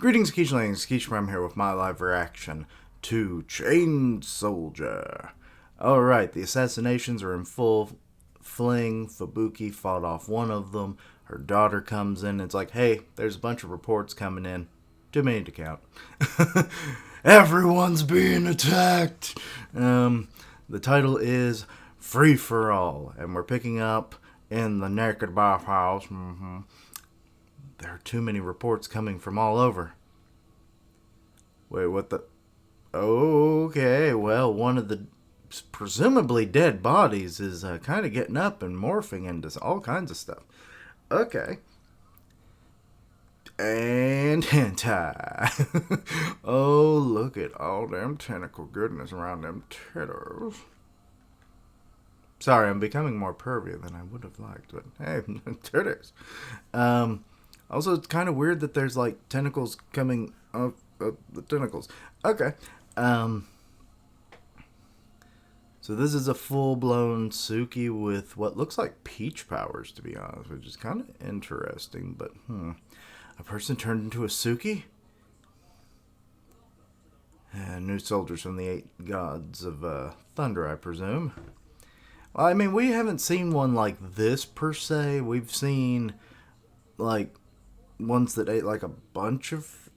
Greetings, Keechlings. Keechlram here with my live reaction to Chain Soldier. Alright, the assassinations are in full fling. Fubuki fought off one of them. Her daughter comes in. It's like, hey, there's a bunch of reports coming in. Too many to count. Everyone's being attacked. The title is Free for All, and we're picking up in the Naked Bathhouse. There are too many reports coming from all over. Wait, what the? Okay, well, one of the presumably dead bodies is kind of getting up and morphing into all kinds of stuff. Okay. And hentai. Oh, look at all them tentacle goodness around them titters. Sorry, I'm becoming more pervy than I would have liked, but hey, titters. Also, it's kind of weird that there's like tentacles coming up the tentacles. Okay. So this is a full-blown Suki with what looks like peach powers, to be honest, which is kind of interesting. But a person turned into a Suki. New soldiers from the 8 gods of thunder, I presume. Well, I mean, we haven't seen one like this per se. We've seen like ones that ate like a bunch of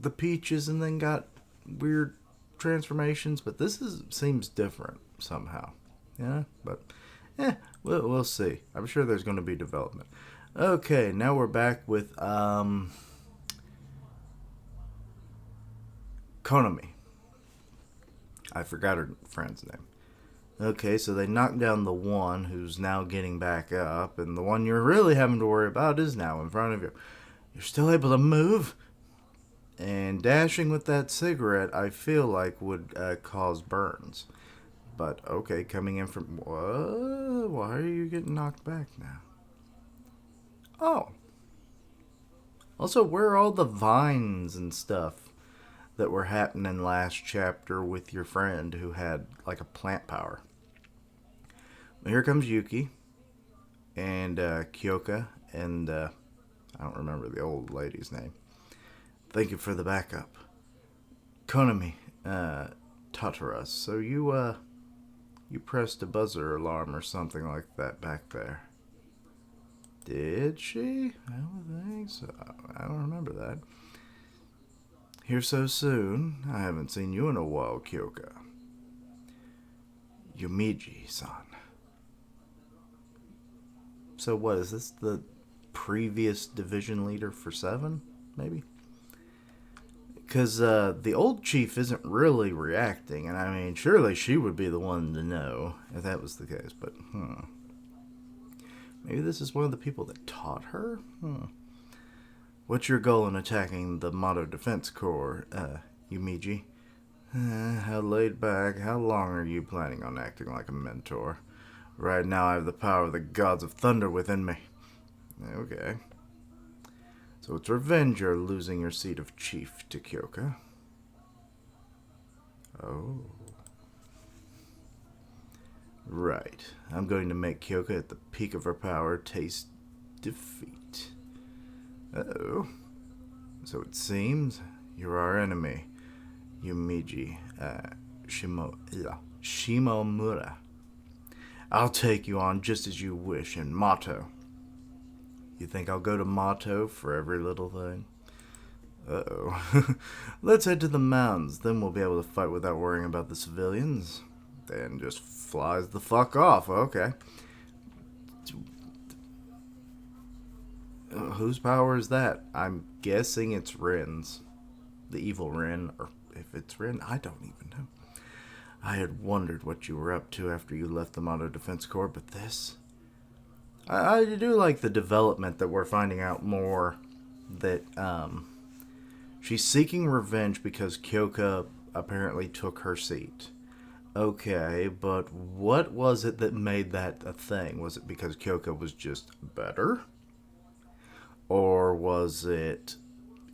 the peaches and then got weird transformations, but this seems different somehow. Yeah, but we'll see. I'm sure there's going to be development. Okay, now we're back with Konami. I forgot her friend's name. Okay, so they knocked down the one who's now getting back up, and the one you're really having to worry about is now in front of you. You're still able to move, and dashing with that cigarette, I feel like, would cause burns. But, okay, coming in from... What? Why are you getting knocked back now? Oh. Also, where are all the vines and stuff that were happening last chapter with your friend who had, like, a plant power? Well, here comes Yuki and Kyoka and I don't remember the old lady's name. Thank you for the backup. Konami taught us. So you pressed a buzzer alarm or something like that back there. Did she? I don't think so. I don't remember that. Here so soon? I haven't seen you in a while, Kyoka. Yumiji-san. So what, is this the previous division leader for 7, maybe? Because the old chief isn't really reacting, and I mean, surely she would be the one to know if that was the case, but maybe this is one of the people that taught her? What's your goal in attacking the Mato Defense Corps, Yumiji? How laid back, how long are you planning on acting like a mentor? Right now I have the power of the gods of thunder within me. Okay. So it's revenge you're losing your seat of chief to Kyoka. Oh. Right. I'm going to make Kyoka at the peak of her power taste defeat. Uh-oh. So it seems you're our enemy, Yumiji Shimomura. I'll take you on just as you wish in Mato. You think I'll go to Mato for every little thing? Uh-oh. Let's head to the mountains, then we'll be able to fight without worrying about the civilians. Then just flies the fuck off, okay. Whose power is that? I'm guessing it's Rin's. The evil Rin, or if it's Rin, I don't even know. I had wondered what you were up to after you left the Mato Defense Corps, but this... I do like the development that we're finding out more that she's seeking revenge because Kyoka apparently took her seat. Okay, but what was it that made that a thing? Was it because Kyoka was just better? Or was it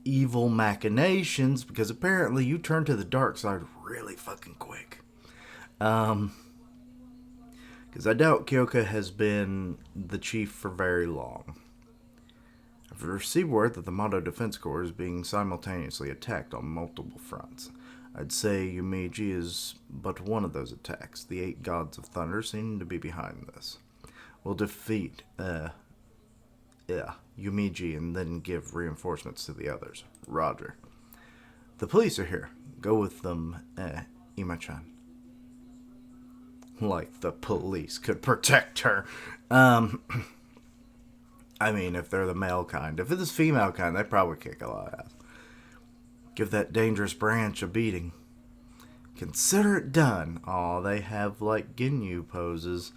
evil machinations? Because apparently you turned to the dark side really fucking quick. Because I doubt Kyoka has been the chief for very long. I've received word that the Mato Defense Corps is being simultaneously attacked on multiple fronts. I'd say Yumiji is but one of those attacks. The 8 gods of thunder seem to be behind this. We'll defeat, Yumiji and then give reinforcements to the others. Roger. The police are here. Go with them, Ima-chan. Like the police could protect her. I mean, if they're the male kind. If it's female kind, they probably kick a lot of ass. Give that dangerous branch a beating. Consider it done. Aw, they have like Ginyu poses.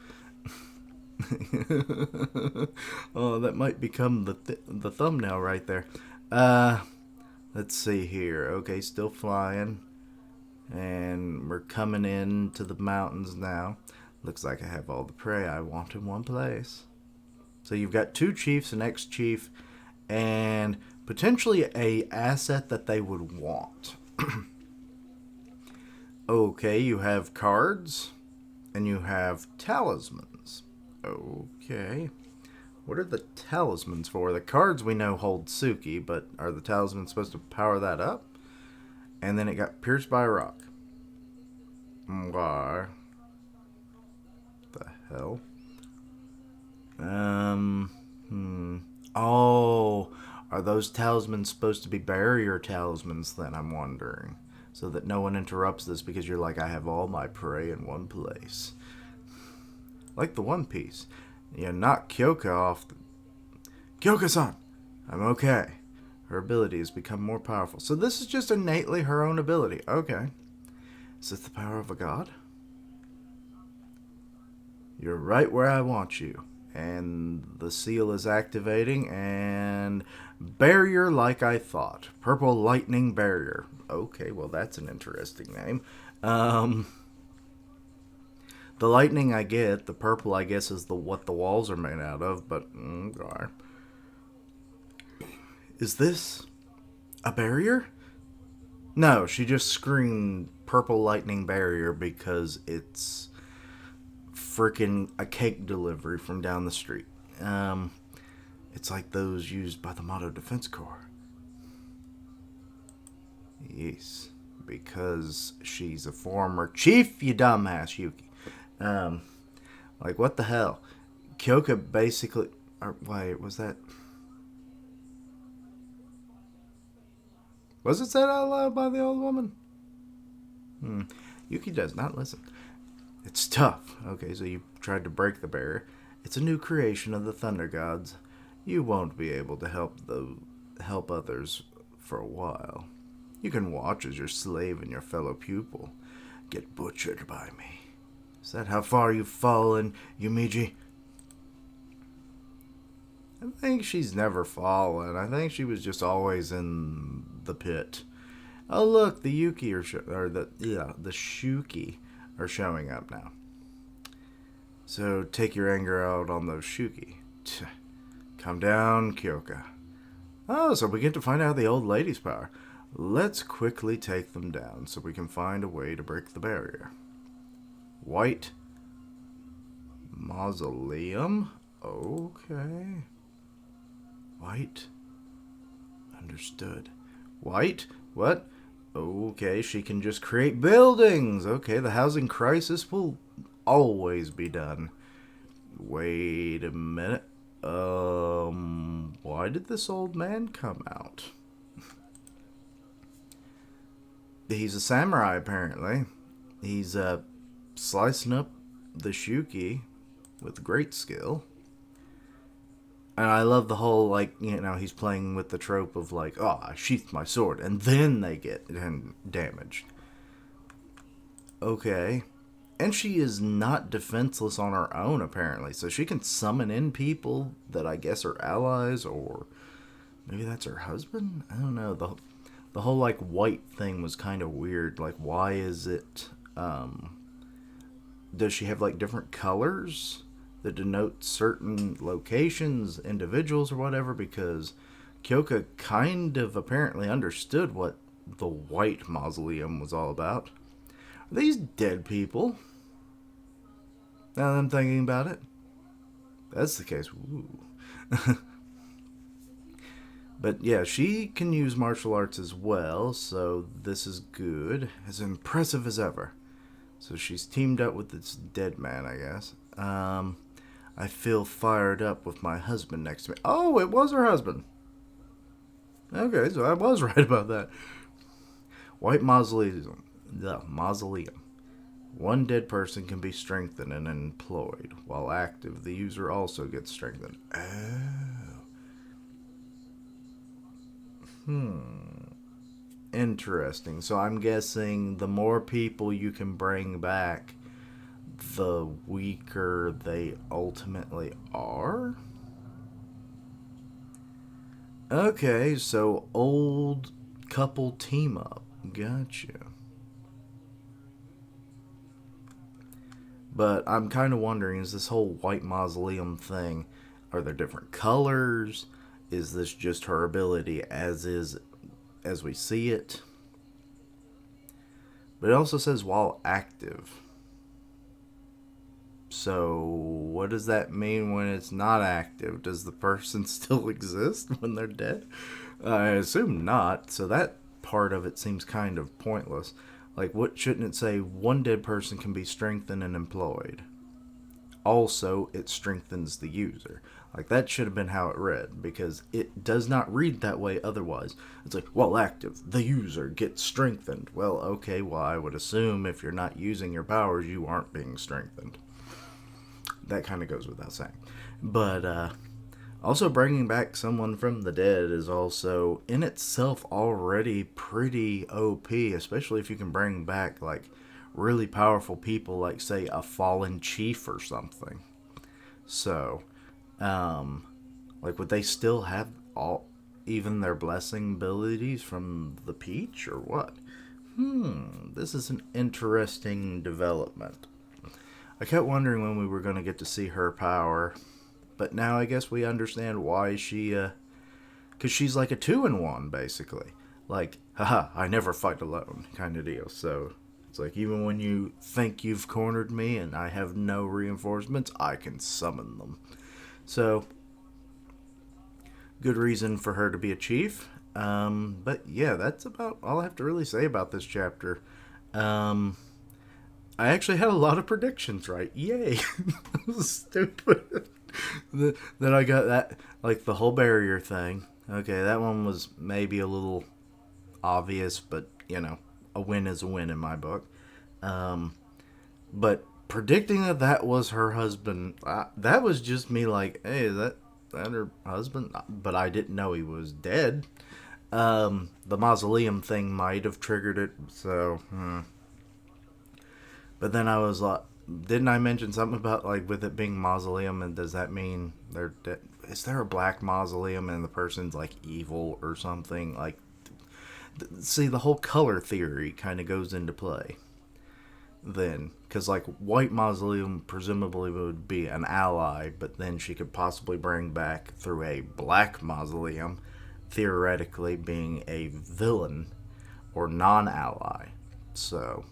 Oh, that might become the thumbnail right there. Let's see here. Okay, still flying. And we're coming into the mountains now. Looks like I have all the prey I want in one place. So you've got 2 chiefs, an ex-chief, and potentially a asset that they would want. Okay, you have cards, and you have talismans. Okay. What are the talismans for? The cards we know hold Suki, but are the talismans supposed to power that up? And then it got pierced by a rock. Why? The hell? Oh, are those talismans supposed to be barrier talismans then, I'm wondering? So that no one interrupts this because you're like, I have all my prey in one place. Like the One Piece. You knock Kyoka off. Kyoka-san! I'm okay. Her ability has become more powerful. So this is just innately her own ability. Okay. Is this the power of a god? You're right where I want you. And the seal is activating, and barrier like I thought. Purple lightning barrier. Okay, well that's an interesting name. The lightning I get, the purple I guess is what the walls are made out of, but okay. Is this a barrier? No, she just screamed purple lightning barrier because it's freaking a cake delivery from down the street. It's like those used by the Mato Defense Corps. Yes, because she's a former chief, you dumbass, Yuki. Like, what the hell? Kyoka basically... wait, was that... Was it said out loud by the old woman? Yuki does not listen. It's tough. Okay, so you tried to break the barrier. It's a new creation of the Thunder Gods. You won't be able to help others for a while. You can watch as your slave and your fellow pupil get butchered by me. Is that how far you've fallen, Yumiji? I think she's never fallen. I think she was just always in the pit. Oh look, the Yuki the Shuki are showing up now. So take your anger out on those Shuki. Calm down, Kyoka. Oh, so we get to find out the old lady's power. Let's quickly take them down so we can find a way to break the barrier. White mausoleum? Okay. White? Understood. White? What? Okay, she can just create buildings. Okay, the housing crisis will always be done. Wait a minute. Why did this old man come out? He's a samurai, apparently. He's, slicing up the Shuki with great skill. And I love the whole, like, you know, he's playing with the trope of, like, oh, I sheathed my sword, and then they get damaged. Okay. And she is not defenseless on her own, apparently. So she can summon in people that I guess are allies, or maybe that's her husband? I don't know. The whole, like, white thing was kind of weird. Like, why is it, does she have, like, different colors that denote certain locations, individuals, or whatever? Because Kyoka kind of apparently understood what the white mausoleum was all about. Are these dead people? Now that I'm thinking about it. That's the case. Ooh. But yeah, she can use martial arts as well, so this is good. As impressive as ever. So she's teamed up with this dead man, I guess. I feel fired up with my husband next to me. Oh, it was her husband. Okay, so I was right about that. White mausoleum. The mausoleum. One dead person can be strengthened and employed. While active, the user also gets strengthened. Oh. Interesting. So I'm guessing the more people you can bring back, the weaker they ultimately are? Okay, so old couple team up. Gotcha. But I'm kind of wondering, is this whole white mausoleum thing, are there different colors? Is this just her ability as we see it? But it also says while active. So what does that mean when it's not active? Does the person still exist when they're dead? I assume not. So that part of it seems kind of pointless. Like, what shouldn't it say? One dead person can be strengthened and employed. Also, it strengthens the user. Like, that should have been how it read, because it does not read that way otherwise. It's like, while active, the user gets strengthened. Well, okay, well, I would assume if you're not using your powers, you aren't being strengthened. That kind of goes without saying. But, also bringing back someone from the dead is also, in itself, already pretty OP, especially if you can bring back, like, really powerful people, like, say, a fallen chief or something. So, like, would they still have even their blessing abilities from the peach, or what? This is an interesting development. I kept wondering when we were going to get to see her power, but now I guess we understand why because she's like a 2-in-1, basically. Like, haha, I never fight alone, kind of deal. So, it's like, even when you think you've cornered me and I have no reinforcements, I can summon them. So, good reason for her to be a chief. But yeah, that's about all I have to really say about this chapter. Um, I actually had a lot of predictions right. Yay! Stupid. Then I got that, like, the whole barrier thing. Okay, that one was maybe a little obvious, but, a win is a win in my book. Um, but predicting that was her husband, that was just me like, hey, is that her husband? But I didn't know he was dead. The mausoleum thing might have triggered it, so, But then I was like, didn't I mention something about, like, with it being mausoleum, and does that mean they're dead? Is there a black mausoleum and the person's, like, evil or something? Like, see, the whole color theory kind of goes into play then. Because, like, white mausoleum presumably would be an ally, but then she could possibly bring back through a black mausoleum, theoretically being a villain or non-ally. So,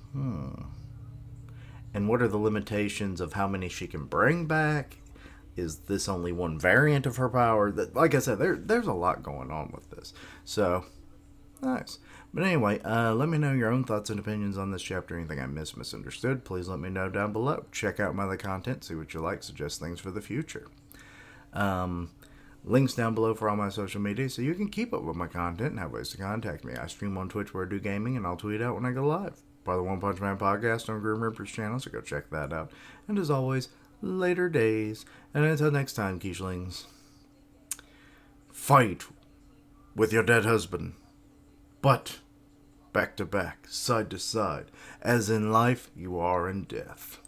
And what are the limitations of how many she can bring back? Is this only one variant of her power? That, like I said, there's a lot going on with this. So, nice. But anyway, let me know your own thoughts and opinions on this chapter. Anything I misunderstood, please let me know down below. Check out my other content, see what you like, suggest things for the future. Links down below for all my social media so you can keep up with my content and have ways to contact me. I stream on Twitch where I do gaming, and I'll tweet out when I go live. Part of the One Punch Man podcast on Grim Reaper's channel, so go check that out. And as always, later days. And until next time, Quiche-lings, fight with your dead husband, but back to back, side to side, as in life you are in death.